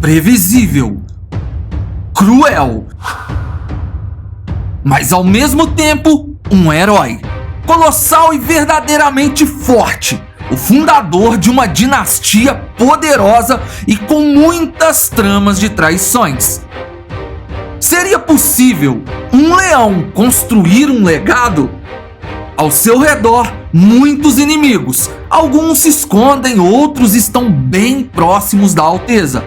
imprevisível, cruel, mas ao mesmo tempo um herói, colossal e verdadeiramente forte, o fundador de uma dinastia poderosa e com muitas tramas de traições. Seria possível um leão construir um legado? Ao seu redor, muitos inimigos. Alguns se escondem, outros estão bem próximos da alteza.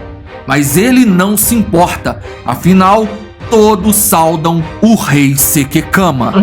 Mas ele não se importa, afinal, todos saudam o rei Sekekama.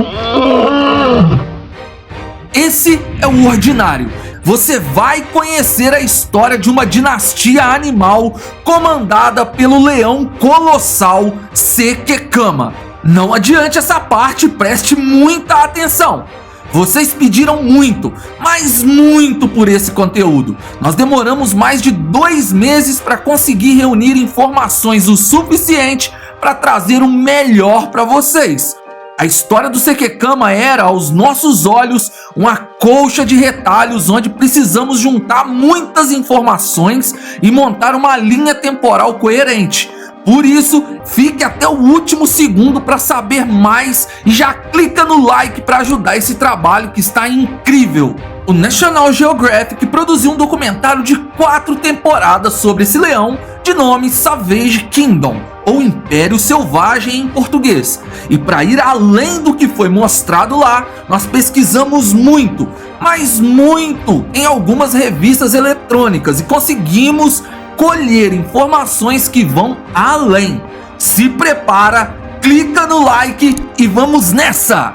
Esse é o Ordinário. Você vai conhecer a história de uma dinastia animal comandada pelo leão colossal Sekekama. Não adiante essa parte, preste muita atenção. Vocês pediram muito, mas muito por esse conteúdo. Nós demoramos mais de 2 meses para conseguir reunir informações o suficiente para trazer o melhor para vocês. A história do Sekekama era, aos nossos olhos, uma colcha de retalhos onde precisamos juntar muitas informações e montar uma linha temporal coerente. Por isso, fique até o último segundo para saber mais e já clica no like para ajudar esse trabalho que está incrível. O National Geographic produziu um documentário de 4 temporadas sobre esse leão de nome Savage Kingdom, ou Império Selvagem em português. E para ir além do que foi mostrado lá, nós pesquisamos muito, mas muito, em algumas revistas eletrônicas e conseguimos colher informações que vão além. Se prepara, clica no like e vamos nessa!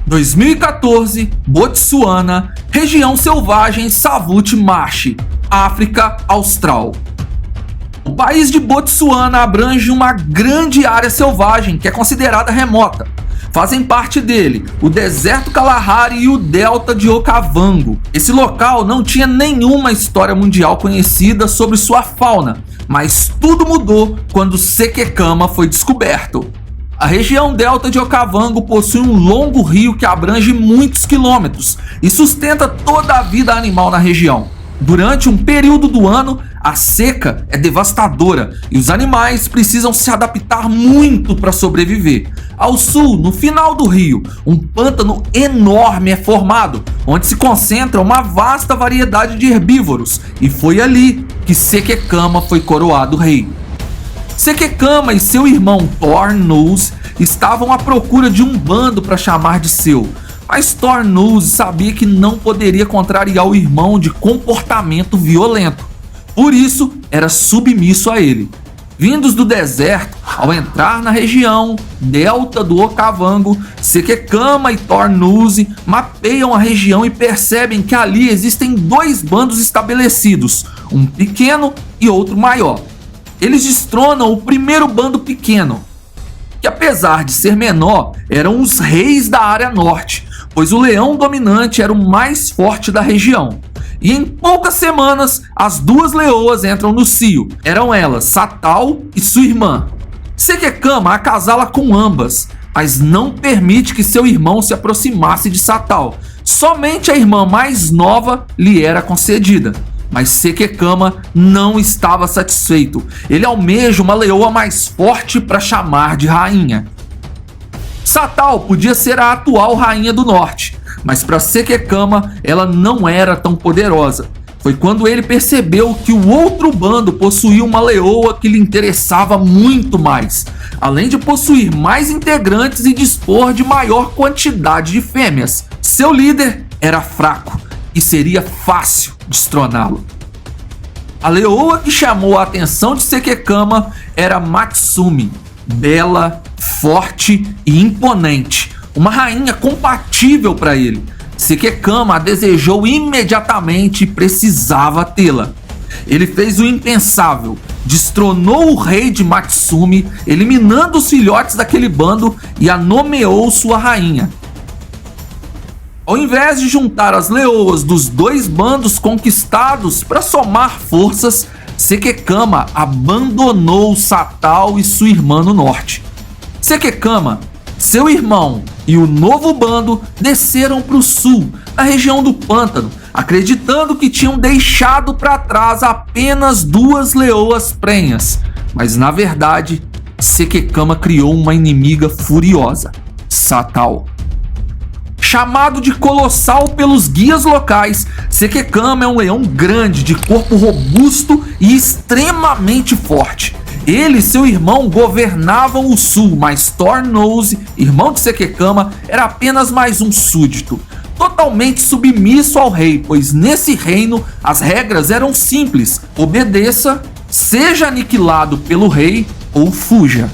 2014, Botsuana, região selvagem Savut-Machi, África Austral. O país de Botsuana abrange uma grande área selvagem que é considerada remota. Fazem parte dele o deserto Kalahari e o delta de Okavango. Esse local não tinha nenhuma história mundial conhecida sobre sua fauna, mas tudo mudou quando Sekekama foi descoberto. A região delta de Okavango possui um longo rio que abrange muitos quilômetros e sustenta toda a vida animal na região. Durante um período do ano, a seca é devastadora e os animais precisam se adaptar muito para sobreviver. Ao sul, no final do rio, um pântano enorme é formado, onde se concentra uma vasta variedade de herbívoros, e foi ali que Sekekama foi coroado rei. Sekekama e seu irmão Thor-Nose estavam à procura de um bando para chamar de seu, mas Thor-Nose sabia que não poderia contrariar o irmão de comportamento violento. Por isso, era submisso a ele. Vindos do deserto, ao entrar na região delta do Okavango, Sekekama e Thor-Nose mapeiam a região e percebem que ali existem 2 bandos estabelecidos, um pequeno e outro maior. Eles destronam o primeiro bando pequeno, que apesar de ser menor, eram os reis da área norte, pois o leão dominante era o mais forte da região. E em poucas semanas, as 2 leoas entram no cio. Eram elas Satal e sua irmã. Sekekama acasala com ambas, mas não permite que seu irmão se aproximasse de Satal. Somente a irmã mais nova lhe era concedida. Mas Sekekama não estava satisfeito. Ele almeja uma leoa mais forte para chamar de rainha. Satal podia ser a atual rainha do norte, mas para Sekekama ela não era tão poderosa. Foi quando ele percebeu que o outro bando possuía uma leoa que lhe interessava muito mais, além de possuir mais integrantes e dispor de maior quantidade de fêmeas. Seu líder era fraco e seria fácil destroná-lo. A leoa que chamou a atenção de Sekekama era Matsumi, bela, forte e imponente, uma rainha compatível para ele. Sekekama a desejou imediatamente e precisava tê-la. Ele fez o impensável, destronou o rei de Matsumi, eliminando os filhotes daquele bando e a nomeou sua rainha. Ao invés de juntar as leoas dos 2 bandos conquistados para somar forças, Sekekama abandonou Satal e sua irmã no norte. Sekekama, seu irmão e o novo bando desceram para o sul, na região do pântano, acreditando que tinham deixado para trás apenas 2 leoas prenhas. Mas na verdade, Sekekama criou uma inimiga furiosa, Satal. Chamado de Colossal pelos guias locais, Sekekama é um leão grande, de corpo robusto e extremamente forte. Ele e seu irmão governavam o sul, mas Thornose, irmão de Sekekama, era apenas mais um súdito, totalmente submisso ao rei, pois nesse reino as regras eram simples: obedeça, seja aniquilado pelo rei ou fuja.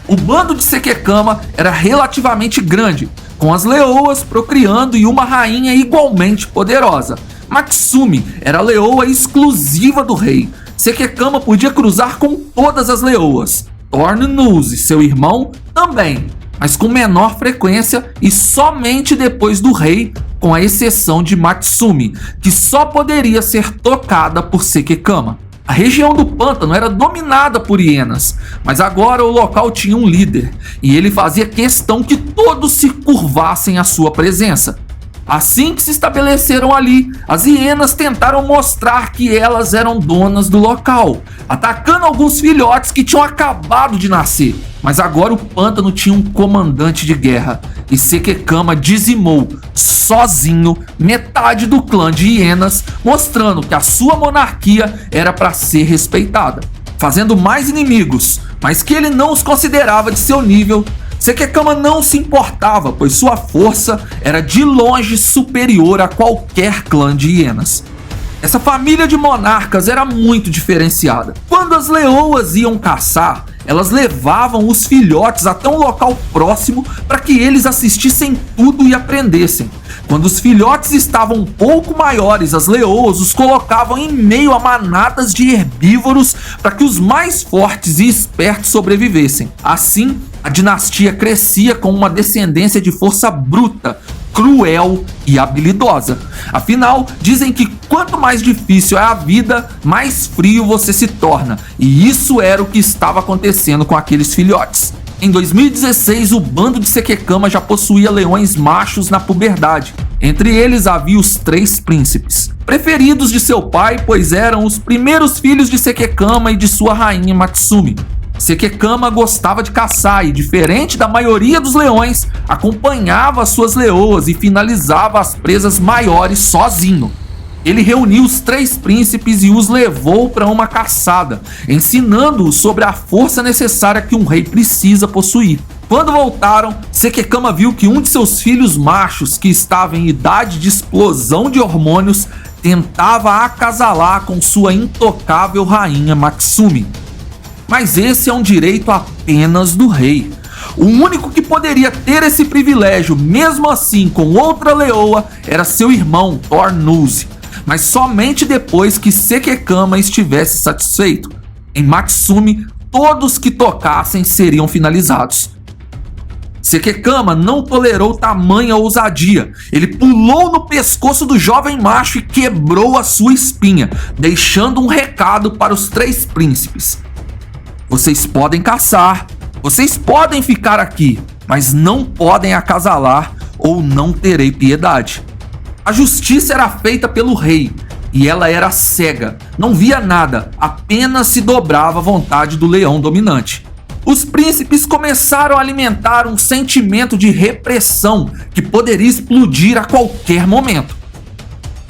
O bando de Sekekama era relativamente grande, com as leoas procriando e uma rainha igualmente poderosa. Matsumi era a leoa exclusiva do rei. Sekekama podia cruzar com todas as leoas. Thornose, seu irmão, também, mas com menor frequência e somente depois do rei, com a exceção de Matsumi, que só poderia ser tocada por Sekekama. A região do pântano era dominada por hienas, mas agora o local tinha um líder, e ele fazia questão que todos se curvassem à sua presença. Assim que se estabeleceram ali, as hienas tentaram mostrar que elas eram donas do local, atacando alguns filhotes que tinham acabado de nascer. Mas agora o pântano tinha um comandante de guerra, e Sekekama dizimou sozinho metade do clã de hienas, mostrando que a sua monarquia era para ser respeitada, fazendo mais inimigos, mas que ele não os considerava de seu nível. Sekekama não se importava, pois sua força era de longe superior a qualquer clã de hienas. Essa família de monarcas era muito diferenciada. Quando as leoas iam caçar, elas levavam os filhotes até um local próximo para que eles assistissem tudo e aprendessem. Quando os filhotes estavam um pouco maiores, as leoas os colocavam em meio a manadas de herbívoros para que os mais fortes e espertos sobrevivessem. Assim, a dinastia crescia com uma descendência de força bruta, cruel e habilidosa. Afinal, dizem que quanto mais difícil é a vida, mais frio você se torna. E isso era o que estava acontecendo com aqueles filhotes. Em 2016, o bando de Sekekama já possuía leões machos na puberdade. Entre eles havia os 3 príncipes, preferidos de seu pai, pois eram os primeiros filhos de Sekekama e de sua rainha Matsumi. Sekekama gostava de caçar e, diferente da maioria dos leões, acompanhava suas leoas e finalizava as presas maiores sozinho. Ele reuniu os 3 príncipes e os levou para uma caçada, ensinando-os sobre a força necessária que um rei precisa possuir. Quando voltaram, Sekekama viu que um de seus filhos machos, que estava em idade de explosão de hormônios, tentava acasalar com sua intocável rainha Matsumi. Mas esse é um direito apenas do rei. O único que poderia ter esse privilégio, mesmo assim com outra leoa, era seu irmão Thornose, mas somente depois que Sekekama estivesse satisfeito. Em Matsumi, todos que tocassem seriam finalizados. Sekekama não tolerou tamanha ousadia. Ele pulou no pescoço do jovem macho e quebrou a sua espinha, deixando um recado para os 3 príncipes. Vocês podem caçar, vocês podem ficar aqui, mas não podem acasalar ou não terei piedade. A justiça era feita pelo rei e ela era cega, não via nada, apenas se dobrava à vontade do leão dominante. Os príncipes começaram a alimentar um sentimento de repressão que poderia explodir a qualquer momento.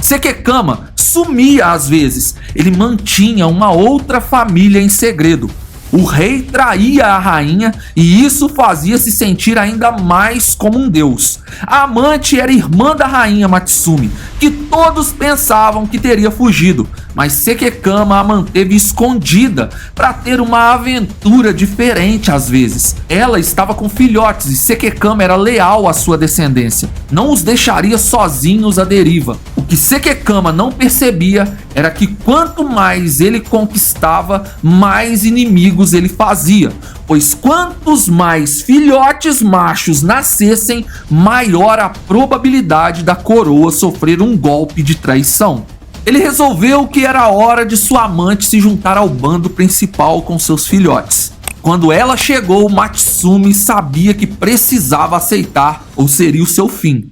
Sekekama sumia às vezes, ele mantinha uma outra família em segredo. O rei traía a rainha e isso fazia se sentir ainda mais como um deus. A amante era irmã da rainha Matsumi, que todos pensavam que teria fugido, mas Sekekama a manteve escondida para ter uma aventura diferente às vezes. Ela estava com filhotes e Sekekama era leal à sua descendência. Não os deixaria sozinhos à deriva. O que Sekekama não percebia era que quanto mais ele conquistava, mais inimigos ele fazia, pois quantos mais filhotes machos nascessem, maior a probabilidade da coroa sofrer um golpe de traição. Ele resolveu que era hora de sua amante se juntar ao bando principal com seus filhotes. Quando ela chegou, Matsumi sabia que precisava aceitar ou seria o seu fim.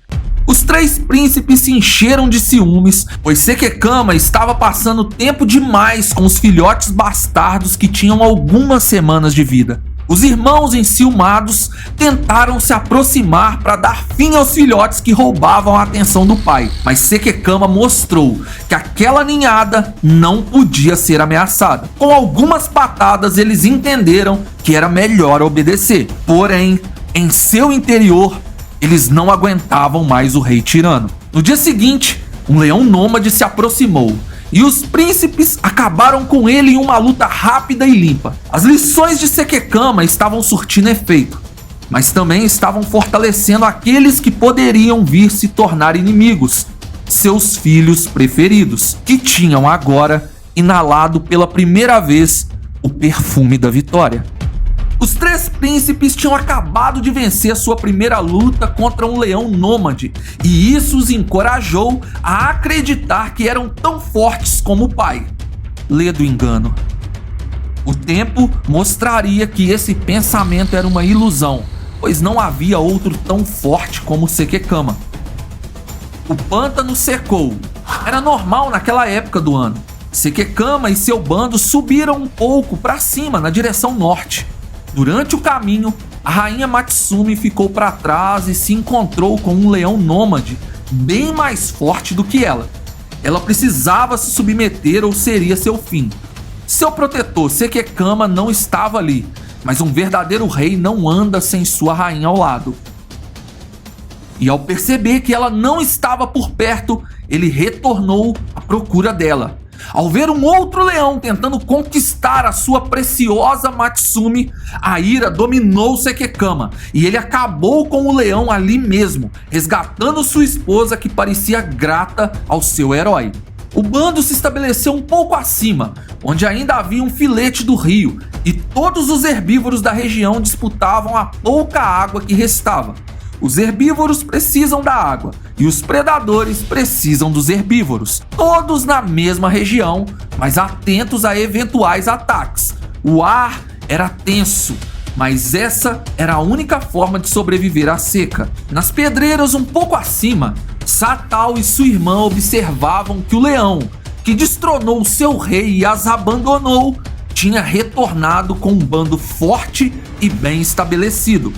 Os três príncipes se encheram de ciúmes, pois Sekekama estava passando tempo demais com os filhotes bastardos que tinham algumas semanas de vida. Os irmãos enciumados tentaram se aproximar para dar fim aos filhotes que roubavam a atenção do pai, mas Sekekama mostrou que aquela ninhada não podia ser ameaçada. Com algumas patadas eles entenderam que era melhor obedecer, porém, em seu interior, eles não aguentavam mais o rei tirano. No dia seguinte, um leão nômade se aproximou e os príncipes acabaram com ele em uma luta rápida e limpa. As lições de Sekekama estavam surtindo efeito, mas também estavam fortalecendo aqueles que poderiam vir se tornar inimigos, seus filhos preferidos, que tinham agora inalado pela primeira vez o perfume da vitória. Os três príncipes tinham acabado de vencer sua primeira luta contra um leão nômade, e isso os encorajou a acreditar que eram tão fortes como o pai. Lê do engano. O tempo mostraria que esse pensamento era uma ilusão, pois não havia outro tão forte como Sekekama. O pântano secou. Era normal naquela época do ano. Sekekama e seu bando subiram um pouco para cima na direção norte. Durante o caminho, a rainha Matsumi ficou para trás e se encontrou com um leão nômade bem mais forte do que ela. Ela precisava se submeter ou seria seu fim. Seu protetor Sekekama não estava ali, mas um verdadeiro rei não anda sem sua rainha ao lado. E ao perceber que ela não estava por perto, ele retornou à procura dela. Ao ver um outro leão tentando conquistar a sua preciosa Matsumi, a ira dominou Sekekama e ele acabou com o leão ali mesmo, resgatando sua esposa que parecia grata ao seu herói. O bando se estabeleceu um pouco acima, onde ainda havia um filete do rio, e todos os herbívoros da região disputavam a pouca água que restava. Os herbívoros precisam da água e os predadores precisam dos herbívoros, todos na mesma região, mas atentos a eventuais ataques. O ar era tenso, mas essa era a única forma de sobreviver à seca. Nas pedreiras um pouco acima, Satal e sua irmã observavam que o leão, que destronou seu rei e as abandonou, tinha retornado com um bando forte e bem estabelecido.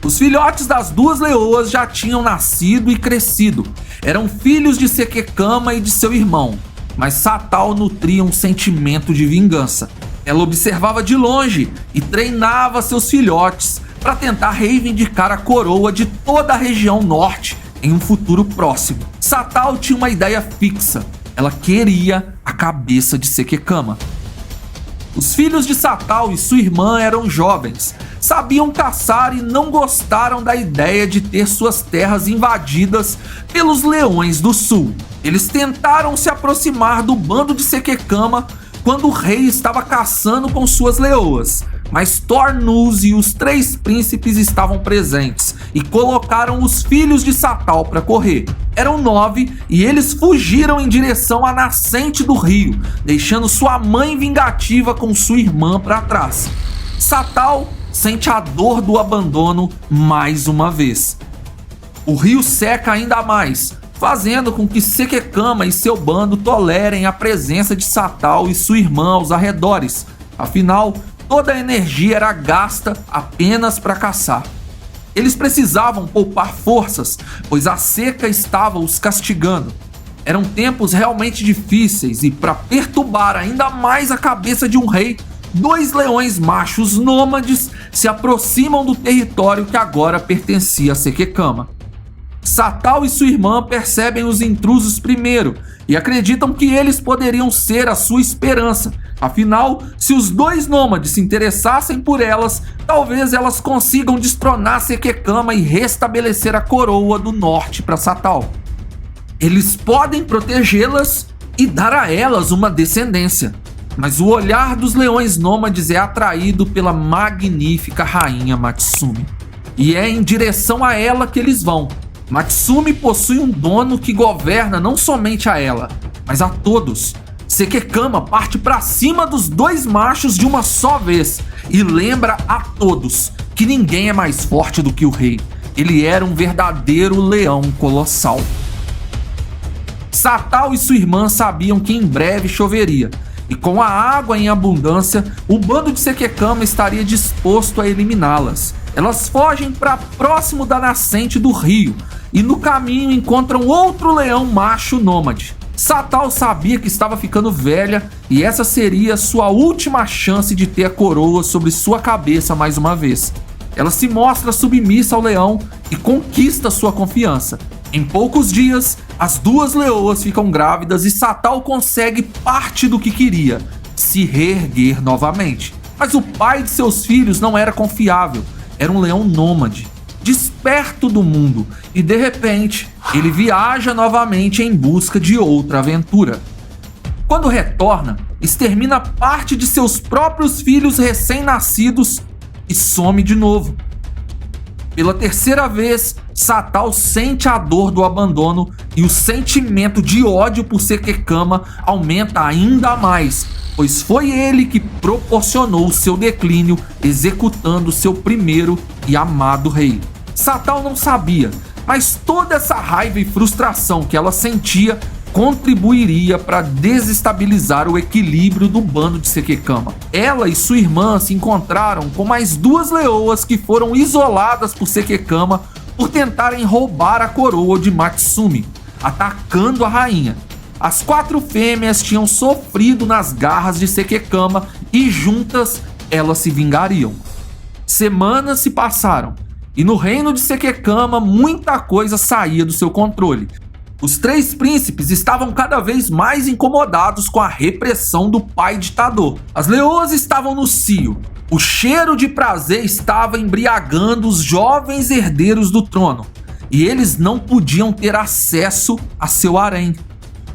Os filhotes das duas leoas já tinham nascido e crescido. Eram filhos de Sekekama e de seu irmão, mas Satal nutria um sentimento de vingança. Ela observava de longe e treinava seus filhotes para tentar reivindicar a coroa de toda a região norte em um futuro próximo. Satal tinha uma ideia fixa. Ela queria a cabeça de Sekekama. Os filhos de Satal e sua irmã eram jovens, sabiam caçar e não gostaram da ideia de ter suas terras invadidas pelos leões do sul. Eles tentaram se aproximar do bando de Sekekama quando o rei estava caçando com suas leoas, mas Tornuz e os três príncipes estavam presentes e colocaram os filhos de Satal para correr. Eram 9 e eles fugiram em direção à nascente do rio, deixando sua mãe vingativa com sua irmã para trás. Satal sente a dor do abandono mais uma vez. O rio seca ainda mais, fazendo com que Sekekama e seu bando tolerem a presença de Satal e sua irmã aos arredores. Afinal, toda a energia era gasta apenas para caçar. Eles precisavam poupar forças, pois a seca estava os castigando. Eram tempos realmente difíceis e, para perturbar ainda mais a cabeça de um rei, 2 leões machos nômades se aproximam do território que agora pertencia a Sekekama. Satal e sua irmã percebem os intrusos primeiro e acreditam que eles poderiam ser a sua esperança. Afinal, se os 2 nômades se interessassem por elas, talvez elas consigam destronar Sekekama e restabelecer a coroa do norte para Satal. Eles podem protegê-las e dar a elas uma descendência. Mas o olhar dos leões nômades é atraído pela magnífica rainha Matsumi. E é em direção a ela que eles vão. Matsumi possui um dono que governa não somente a ela, mas a todos. Sekekama parte para cima dos 2 machos de uma só vez e lembra a todos que ninguém é mais forte do que o rei. Ele era um verdadeiro leão colossal. Satal e sua irmã sabiam que em breve choveria, e com a água em abundância, o bando de Sekekama estaria disposto a eliminá-las. Elas fogem para próximo da nascente do rio, e no caminho encontram outro leão macho nômade. Satal sabia que estava ficando velha e essa seria sua última chance de ter a coroa sobre sua cabeça mais uma vez. Ela se mostra submissa ao leão e conquista sua confiança. Em poucos dias, as duas leoas ficam grávidas e Satal consegue parte do que queria, se reerguer novamente. Mas o pai de seus filhos não era confiável, era um leão nômade, desperto do mundo, e de repente ele viaja novamente em busca de outra aventura. Quando retorna, extermina parte de seus próprios filhos recém-nascidos e some de novo. Pela terceira vez, Satal sente a dor do abandono e o sentimento de ódio por Sekekama aumenta ainda mais, pois foi ele que proporcionou seu declínio executando seu primeiro e amado rei. Satal não sabia, mas toda essa raiva e frustração que ela sentia contribuiria para desestabilizar o equilíbrio do bando de Sekekama. Ela e sua irmã se encontraram com mais duas leoas que foram isoladas por Sekekama por tentarem roubar a coroa de Matsumi, atacando a rainha. As 4 fêmeas tinham sofrido nas garras de Sekekama e juntas elas se vingariam. Semanas se passaram e no reino de Sekekama muita coisa saía do seu controle. Os 3 príncipes estavam cada vez mais incomodados com a repressão do pai ditador. As leoas estavam no cio. O cheiro de prazer estava embriagando os jovens herdeiros do trono, e eles não podiam ter acesso a seu harém.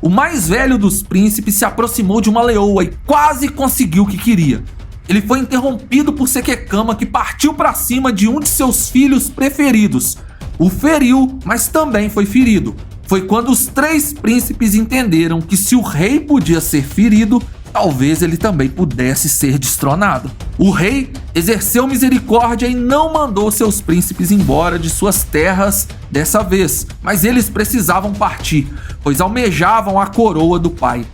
O mais velho dos príncipes se aproximou de uma leoa e quase conseguiu o que queria. Ele foi interrompido por Sekekama, que partiu para cima de um de seus filhos preferidos. O feriu, mas também foi ferido. Foi quando os 3 príncipes entenderam que se o rei podia ser ferido, talvez ele também pudesse ser destronado. O rei exerceu misericórdia e não mandou seus príncipes embora de suas terras dessa vez, mas eles precisavam partir, pois almejavam a coroa do pai.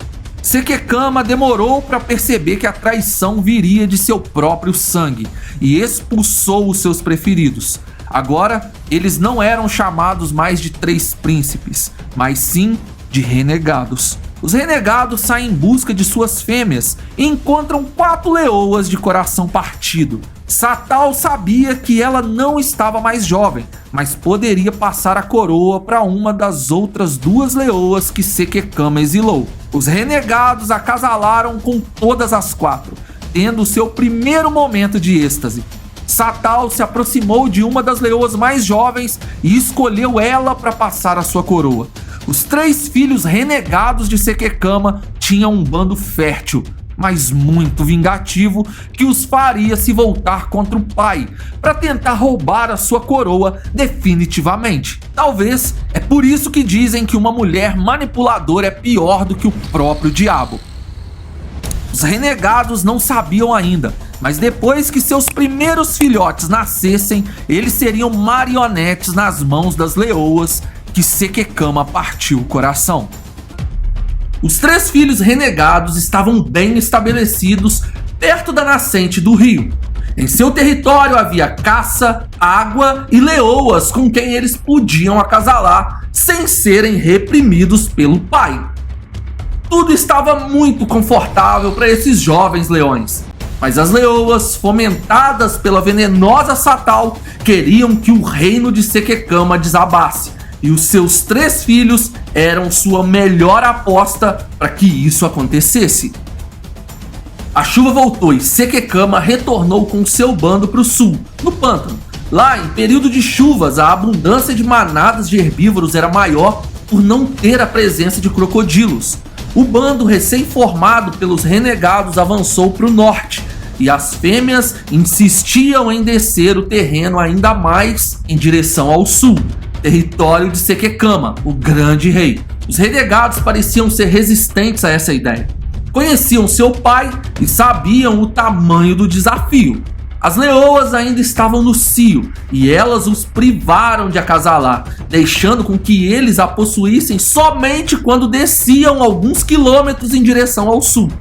Sekekama demorou para perceber que a traição viria de seu próprio sangue e expulsou os seus preferidos. Agora, eles não eram chamados mais de 3 príncipes, mas sim de renegados. Os renegados saem em busca de suas fêmeas e encontram 4 leoas de coração partido. Satal sabia que ela não estava mais jovem, mas poderia passar a coroa para uma das outras 2 leoas que Sekekama exilou. Os renegados acasalaram com todas as 4, tendo seu primeiro momento de êxtase. Satal se aproximou de uma das leoas mais jovens e escolheu ela para passar a sua coroa. Os 3 filhos renegados de Sekekama tinham um bando fértil, mas muito vingativo, que os faria se voltar contra o pai para tentar roubar a sua coroa definitivamente. Talvez é por isso que dizem que uma mulher manipuladora é pior do que o próprio diabo. Os renegados não sabiam ainda, mas depois que seus primeiros filhotes nascessem, eles seriam marionetes nas mãos das leoas que Sekekama partiu o coração. Os 3 filhos renegados estavam bem estabelecidos perto da nascente do rio. Em seu território havia caça, água e leoas com quem eles podiam acasalar sem serem reprimidos pelo pai. Tudo estava muito confortável para esses jovens leões, mas as leoas, fomentadas pela venenosa Satal, queriam que o reino de Sekekama desabasse, e os seus 3 filhos eram sua melhor aposta para que isso acontecesse. A chuva voltou e Sekekama retornou com seu bando para o sul, no pântano. Lá, em período de chuvas, a abundância de manadas de herbívoros era maior por não ter a presença de crocodilos. O bando recém-formado pelos renegados avançou para o norte, e as fêmeas insistiam em descer o terreno ainda mais em direção ao sul, território de Sekekama, o grande rei. Os renegados pareciam ser resistentes a essa ideia. Conheciam seu pai e sabiam o tamanho do desafio. As leoas ainda estavam no cio e elas os privaram de acasalar, deixando com que eles a possuíssem somente quando desciam alguns quilômetros em direção ao sul.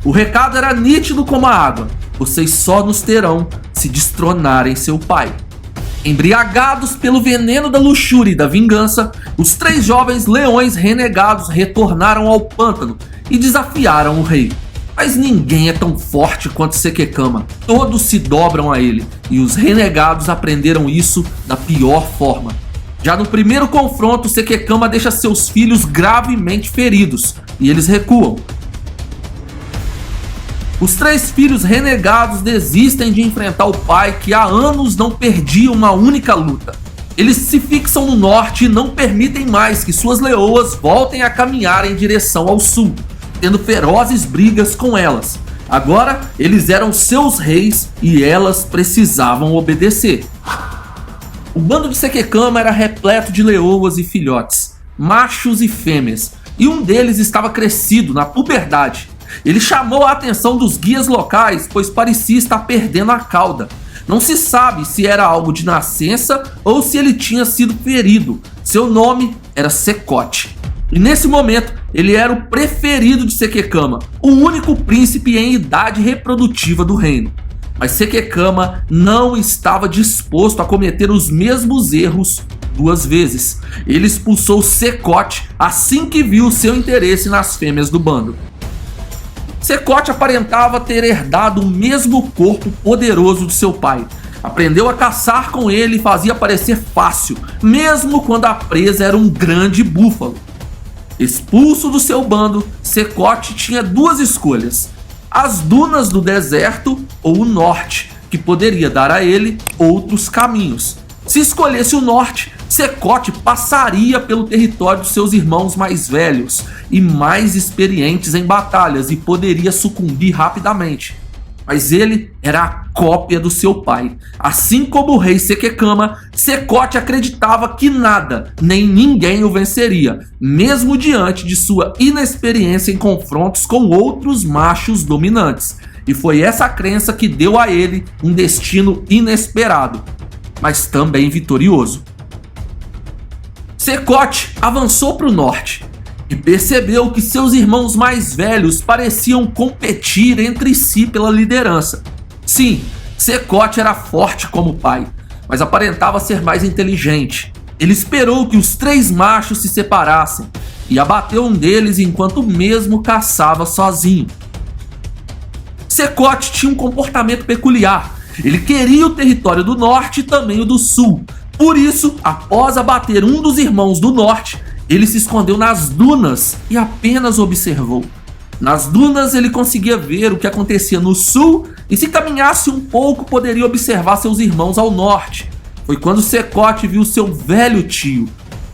O recado era nítido como a água: vocês só nos terão se destronarem seu pai. Embriagados pelo veneno da luxúria e da vingança, os 3 jovens leões renegados retornaram ao pântano e desafiaram o rei. Mas ninguém é tão forte quanto Sekekama. Todos se dobram a ele, e os renegados aprenderam isso da pior forma. Já no primeiro confronto, Sekekama deixa seus filhos gravemente feridos, e eles recuam. Os 3 filhos renegados desistem de enfrentar o pai, que há anos não perdia uma única luta. Eles se fixam no norte e não permitem mais que suas leoas voltem a caminhar em direção ao sul, tendo ferozes brigas com elas. Agora eles eram seus reis e elas precisavam obedecer. O bando de Sekekama era repleto de leoas e filhotes, machos e fêmeas, e um deles estava crescido na puberdade. Ele chamou a atenção dos guias locais, pois parecia estar perdendo a cauda. Não se sabe se era algo de nascença ou se ele tinha sido ferido. Seu nome era Sekote. E nesse momento, ele era o preferido de Sekekama, o único príncipe em idade reprodutiva do reino. Mas Sekekama não estava disposto a cometer os mesmos erros 2 vezes. Ele expulsou Sekote assim que viu seu interesse nas fêmeas do bando. Sekote aparentava ter herdado o mesmo corpo poderoso de seu pai. Aprendeu a caçar com ele e fazia parecer fácil, mesmo quando a presa era um grande búfalo. Expulso do seu bando, Sekote tinha 2 escolhas: as dunas do deserto ou o norte, que poderia dar a ele outros caminhos. Se escolhesse o norte, Sekote passaria pelo território de seus irmãos mais velhos e mais experientes em batalhas e poderia sucumbir rapidamente. Mas ele era a cópia do seu pai. Assim como o rei Sekekama, Sekote acreditava que nada, nem ninguém o venceria, mesmo diante de sua inexperiência em confrontos com outros machos dominantes. E foi essa crença que deu a ele um destino inesperado, mas também vitorioso. Sekote avançou para o norte e percebeu que seus irmãos mais velhos pareciam competir entre si pela liderança. Sim, Sekote era forte como pai, mas aparentava ser mais inteligente. Ele esperou que os 3 machos se separassem e abateu um deles enquanto mesmo caçava sozinho. Sekote tinha um comportamento peculiar. Ele queria o território do norte e também o do sul. Por isso, após abater um dos irmãos do norte, ele se escondeu nas dunas e apenas observou. Nas dunas ele conseguia ver o que acontecia no sul e, se caminhasse um pouco, poderia observar seus irmãos ao norte. Foi quando Sekote viu seu velho tio,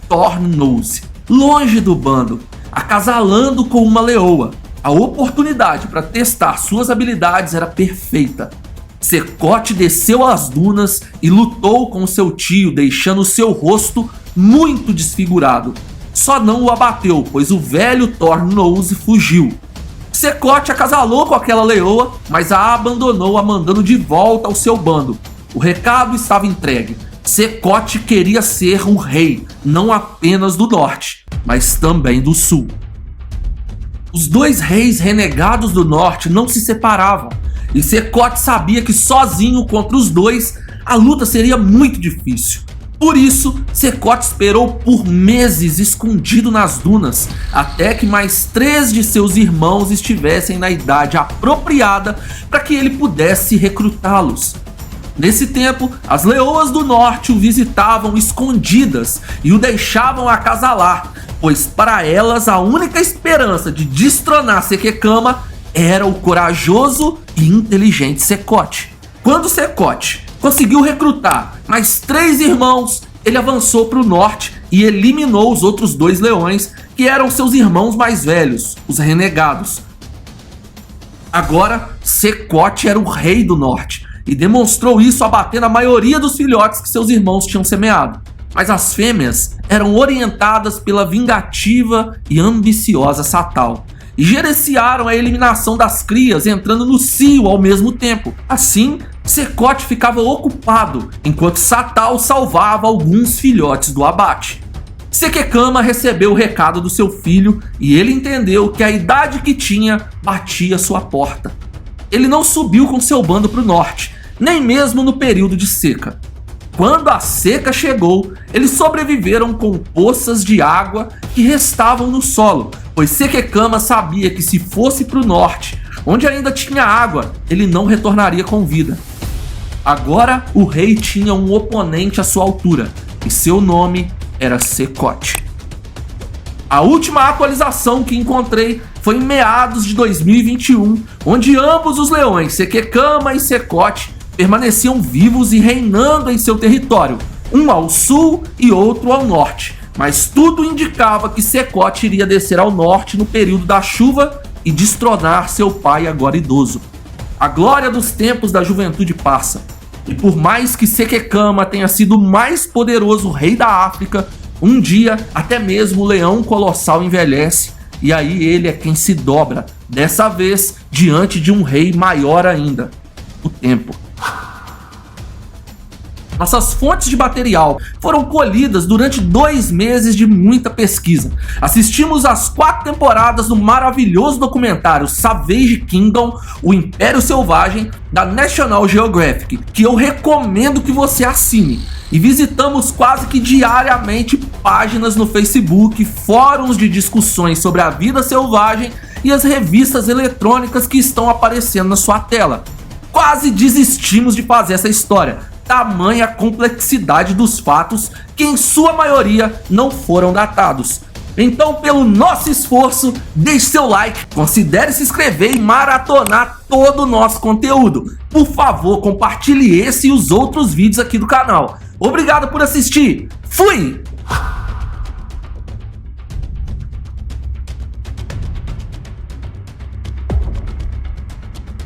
Thornnose, longe do bando, acasalando com uma leoa. A oportunidade para testar suas habilidades era perfeita. Sekote desceu as dunas e lutou com seu tio, deixando seu rosto muito desfigurado. Só não o abateu, pois o velho Thornnose fugiu. Sekote acasalou com aquela leoa, mas a abandonou, a mandando de volta ao seu bando. O recado estava entregue. Sekote queria ser um rei, não apenas do norte, mas também do sul. Os 2 reis renegados do norte não se separavam, e Sekote sabia que sozinho contra os 2 a luta seria muito difícil. Por isso, Sekote esperou por meses escondido nas dunas, até que mais 3 de seus irmãos estivessem na idade apropriada para que ele pudesse recrutá-los. Nesse tempo, as leoas do norte o visitavam escondidas e o deixavam acasalar, pois para elas a única esperança de destronar Sekekama era o corajoso e inteligente Sekote. Quando Sekote conseguiu recrutar mais 3 irmãos, ele avançou para o norte e eliminou os outros 2 leões, que eram seus irmãos mais velhos, os renegados. Agora, Sekote era o rei do norte e demonstrou isso abatendo a maioria dos filhotes que seus irmãos tinham semeado. Mas as fêmeas eram orientadas pela vingativa e ambiciosa Satal e gerenciaram a eliminação das crias, entrando no cio ao mesmo tempo. Assim, Secote ficava ocupado enquanto Satal salvava alguns filhotes do abate. Sekekama recebeu o recado do seu filho e ele entendeu que a idade que tinha batia sua porta. Ele não subiu com seu bando para o norte, nem mesmo no período de seca. Quando a seca chegou, eles sobreviveram com poças de água que restavam no solo, pois Sekekama sabia que se fosse para o norte, onde ainda tinha água, ele não retornaria com vida. Agora o rei tinha um oponente à sua altura, e seu nome era Secote. A última atualização que encontrei foi em meados de 2021, onde ambos os leões, Sekekama e Secote, permaneciam vivos e reinando em seu território, um ao sul e outro ao norte, mas tudo indicava que Secote iria descer ao norte no período da chuva e destronar seu pai agora idoso. A glória dos tempos da juventude passa, e por mais que Sekekama tenha sido o mais poderoso rei da África, um dia até mesmo o leão colossal envelhece, e aí ele é quem se dobra, dessa vez diante de um rei maior ainda, o tempo. Nossas fontes de material foram colhidas durante 2 meses de muita pesquisa. Assistimos às 4 temporadas do maravilhoso documentário Savage Kingdom, o Império Selvagem, da National Geographic, que eu recomendo que você assine. E visitamos quase que diariamente páginas no Facebook, fóruns de discussões sobre a vida selvagem e as revistas eletrônicas que estão aparecendo na sua tela. Quase desistimos de fazer essa história. Tamanha complexidade dos fatos que em sua maioria não foram datados. Então, pelo nosso esforço, deixe seu like, considere se inscrever e maratonar todo o nosso conteúdo. Por favor, compartilhe esse e os outros vídeos aqui do canal. Obrigado por assistir. Fui!